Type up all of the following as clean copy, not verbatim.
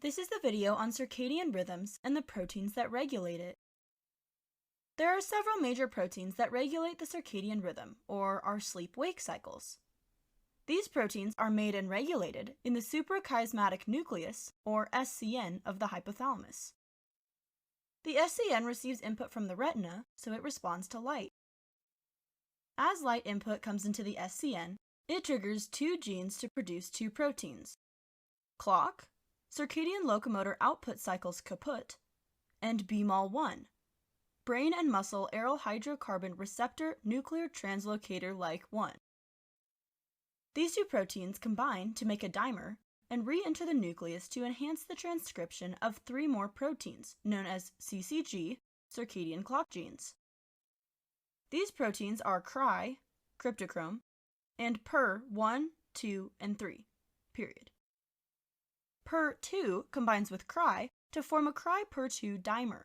This is the video on circadian rhythms and the proteins that regulate it. There are several major proteins that regulate the circadian rhythm, or our sleep-wake cycles. These proteins are made and regulated in the suprachiasmatic nucleus, or SCN, of the hypothalamus. The SCN receives input from the retina, so it responds to light. As light input comes into the SCN, it triggers two genes to produce two proteins: clock, circadian locomotor output cycles caput, and BMAL1, brain and muscle aryl hydrocarbon receptor nuclear translocator like 1. These two proteins combine to make a dimer and re-enter the nucleus to enhance the transcription of three more proteins known as CCG, circadian clock genes. These proteins are CRY, cryptochrome, and PER1, 2, and 3, period. PER2 combines with CRY to form a CRY-PER2 dimer.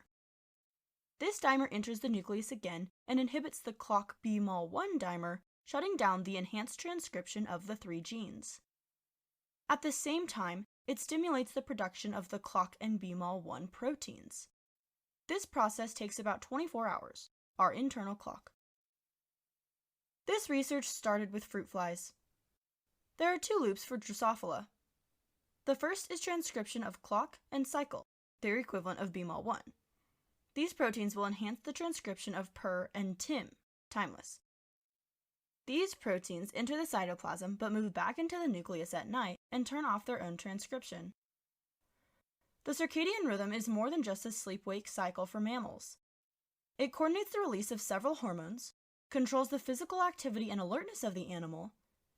This dimer enters the nucleus again and inhibits the clock BMAL1 dimer, shutting down the enhanced transcription of the three genes. At the same time, it stimulates the production of the clock and BMAL1 proteins. This process takes about 24 hours, our internal clock. This research started with fruit flies. There are two loops for Drosophila. The first is transcription of clock and cycle, their equivalent of BMAL1. These proteins will enhance the transcription of PER and TIM, timeless. These proteins enter the cytoplasm but move back into the nucleus at night and turn off their own transcription. The circadian rhythm is more than just a sleep-wake cycle for mammals. It coordinates the release of several hormones, controls the physical activity and alertness of the animal,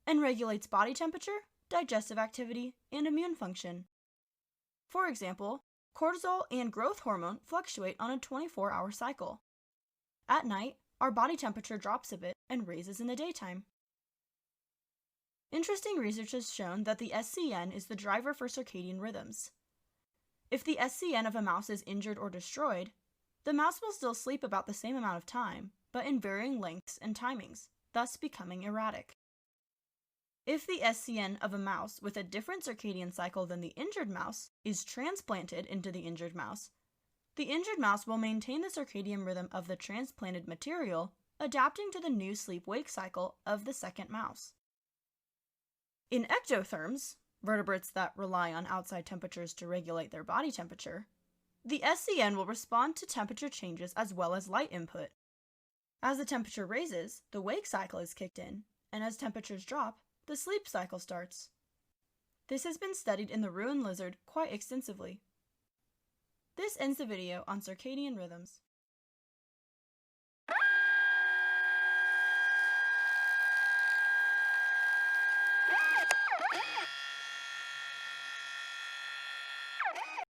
and regulates body temperature, digestive activity, and immune function. For example, cortisol and growth hormone fluctuate on a 24-hour cycle. At night, our body temperature drops a bit and raises in the daytime. Interesting research has shown that the SCN is the driver for circadian rhythms. If the SCN of a mouse is injured or destroyed, the mouse will still sleep about the same amount of time, but in varying lengths and timings, thus becoming erratic. If the SCN of a mouse with a different circadian cycle than the injured mouse is transplanted into the injured mouse, the injured mouse will maintain the circadian rhythm of the transplanted material, adapting to the new sleep-wake cycle of the second mouse. In ectotherms, vertebrates that rely on outside temperatures to regulate their body temperature, the SCN will respond to temperature changes as well as light input. As the temperature raises, the wake cycle is kicked in, and as temperatures drop, the sleep cycle starts. This has been studied in the Rouen lizard quite extensively. This ends the video on circadian rhythms.